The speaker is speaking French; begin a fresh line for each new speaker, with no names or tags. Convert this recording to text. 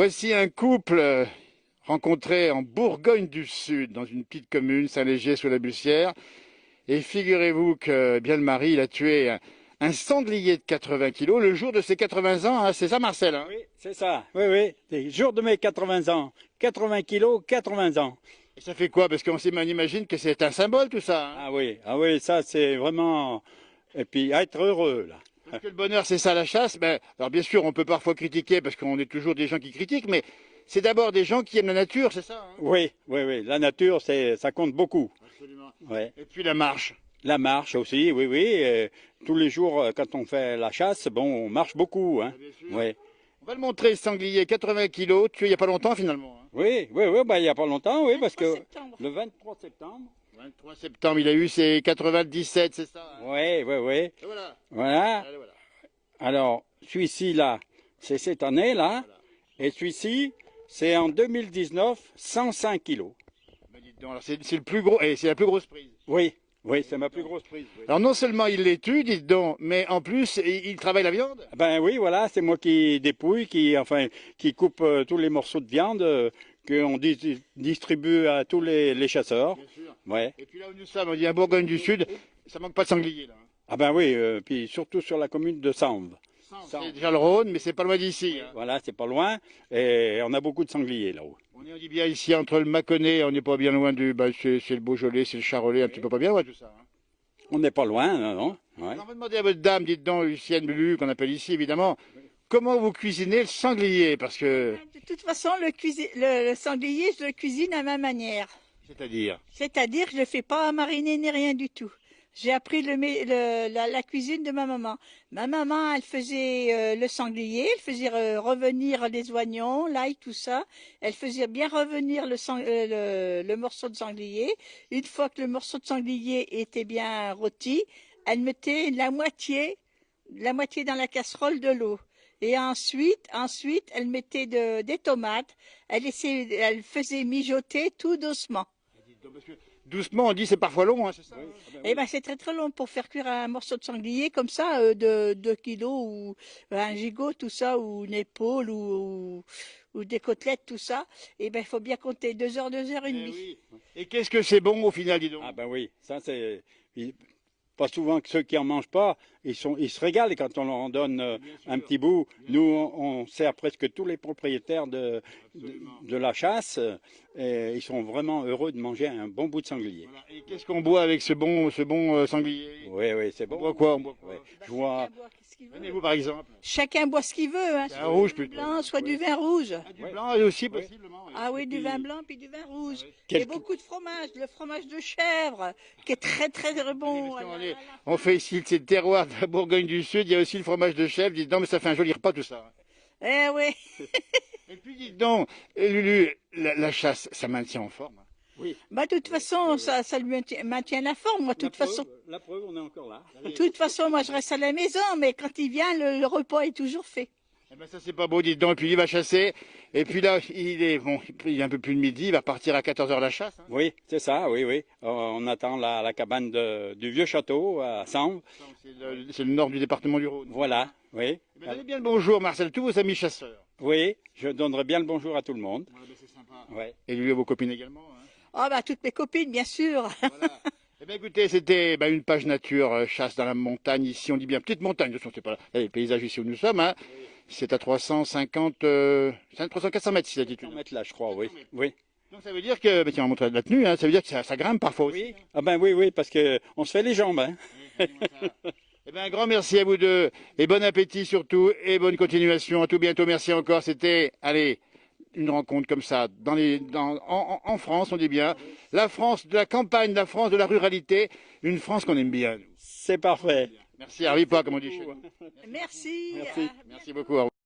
Voici un couple rencontré en Bourgogne du Sud, dans une petite commune, Saint-Léger-sous-la-Bussière. Et figurez-vous que bien le mari, il a tué un sanglier de 80 kilos le jour de ses 80 ans. Hein. C'est ça, Marcel, hein?
Oui, c'est ça. Oui, oui. Le jour de mes 80 ans. 80 kilos, 80 ans.
Et ça fait quoi? Parce qu'on imagine que c'est un symbole, tout ça. Hein.
Ah oui, ça c'est vraiment... Et puis être heureux, là.
Parce que le bonheur, c'est ça la chasse. Ben, alors bien sûr, on peut parfois critiquer, parce qu'on est toujours des gens qui critiquent, mais c'est d'abord des gens qui aiment la nature, c'est ça, hein?
Oui, oui, oui. La nature, ça compte beaucoup.
Absolument.
Ouais.
Et puis la marche.
La marche aussi, oui, oui. Tous les jours, quand on fait la chasse, bon, on marche beaucoup, hein.
Bien sûr.
Ouais.
On va le montrer, ce sanglier, 80 kilos, tué il n'y a pas longtemps finalement. Hein.
Oui, oui, oui, bah, il n'y a pas longtemps, oui, parce que
septembre.
le 23 septembre.
23 septembre, il a eu ses 97, c'est ça, hein?
Oui, oui, oui.
Et voilà.
Voilà.
Allez, voilà.
Alors, celui-ci, là, c'est cette année, là.
Voilà.
Et celui-ci, c'est en 2019, 105 kilos.
Ben, dites donc, alors c'est le plus gros, et c'est la plus grosse prise.
Oui, oui, c'est ma plus grosse prise. Oui.
Alors non seulement il les tue, dites donc, mais en plus il travaille la viande.
Ben oui, voilà, c'est moi qui dépouille, qui coupe tous les morceaux de viande qu'on distribue à tous les chasseurs.
Bien sûr.
Ouais.
Et puis là où nous sommes, on dit en Bourgogne du Sud, ça manque pas de sanglier là. Hein.
Ah ben oui, puis surtout sur la commune de Samves.
C'est déjà le Rhône, mais c'est pas loin d'ici. Hein.
Voilà, c'est pas loin, et on a beaucoup de sangliers là-haut.
On dit bien ici entre le Mâconnais, on n'est pas bien loin du, c'est le Beaujolais, c'est le Charolais, un petit peu pas bien loin tout ça. Hein.
On n'est pas loin, non? Ouais.
Alors, on va demander à votre dame, dites donc, Lucienne Lulu, qu'on appelle ici évidemment, comment vous cuisinez le sanglier, parce que,
De toute façon, le sanglier, je le cuisine à ma manière.
c'est-à-dire,
C'est-à-dire que je ne le fais pas mariner ni rien du tout. J'ai appris la cuisine de ma maman. Ma maman, elle faisait le sanglier, elle faisait revenir les oignons, l'ail, tout ça. Elle faisait bien revenir le morceau de sanglier. Une fois que le morceau de sanglier était bien rôti, elle mettait la moitié dans la casserole de l'eau. Et ensuite, elle mettait des tomates. Elle faisait mijoter tout doucement.
doucement on dit c'est parfois long, hein, c'est ça?
Oui.
Hein.
Ah ben
Eh
oui.
ben, c'est très très long pour faire cuire un morceau de sanglier comme ça, de 2 kilos, ou un gigot, tout ça, ou une épaule, ou des côtelettes, tout ça. Eh ben, il faut bien compter 2 heures, 2 heures et
Eh
demie.
oui. Et qu'est-ce que c'est bon au final, dis donc?
Ah ben oui, ça c'est pas souvent que ceux qui en mangent pas, ils se régalent quand on leur en donne un petit bout. Nous, on sert presque tous les propriétaires de la chasse, et ils sont vraiment heureux de manger un bon bout de sanglier.
Voilà. Et qu'est-ce qu'on boit avec ce bon sanglier?
Oui, oui, c'est
On
bon.
boit quoi? On boit quoi?
Ouais. Je vois.
Chacun boit ce qu'il veut.
Prenez-vous par exemple.
Chacun boit ce qu'il veut, hein.
Un
Soit
rouge
du vin
plutôt.
blanc, soit du
Oui.
vin rouge.
Ah, du
Ouais.
blanc aussi
Oui.
possiblement. Oui.
Ah oui,
Et
du
puis-
vin blanc puis du vin rouge.
Ah oui.
Et
Quelques-
beaucoup de fromage, le fromage de chèvre, qui est très très bon.
Parce qu'on
Voilà,
est-
voilà.
on fait ici c'est le terroir de la Bourgogne du Sud, il y a aussi le fromage de chèvre, dites donc, mais ça fait un joli repas tout ça.
Eh oui.
Et puis dites donc, Lulu, la chasse, ça maintient en forme. Hein.
Oui.
Bah, de toute façon, ça lui maintient la forme. Moi, de toute façon.
La preuve, on est encore là.
De toute façon, moi, je reste à la maison, mais quand il vient, le repas est toujours fait.
Eh ben ça c'est pas beau, dites donc, et puis il va chasser, et puis là, il est un peu plus de midi, il va partir à 14 heures la chasse. Hein.
Oui, c'est ça, oui, oui. On attend la cabane du vieux château à Samves.
C'est le nord du département du Rhône.
Voilà, oui.
Eh ben, donnez bien le bonjour, Marcel, tous vos amis chasseurs.
Oui, je donnerai bien le bonjour à tout le monde.
Ouais, ben, c'est sympa.
Ouais.
Et Lulu à vos copines également. Hein.
Ah, bah, toutes mes copines, bien sûr.
Voilà. Eh bien, écoutez, c'était une page nature, chasse dans la montagne. Ici, on dit bien petite montagne. De toute façon, c'est pas les paysages ici où nous sommes. Hein. C'est à 350, 400 mètres ici d'altitude.
100 mètres là, je crois, oui. Oui.
Donc ça veut dire que, tiens, on va montrer la tenue. Hein, ça veut dire que ça grimpe parfois aussi.
Oui. Ah ben oui, oui, parce que on se fait les jambes, hein.
Eh bien, un grand merci à vous deux. Et bon appétit surtout. Et bonne continuation. À tout bientôt. Merci encore. C'était, allez, une rencontre comme ça en France, on dit bien. La France de la campagne, la France de la ruralité. Une France qu'on aime bien. Nous.
C'est parfait.
Merci, arrive pas, comme on dit chez nous.
Merci.
Merci.
À
Merci beaucoup. Au revoir.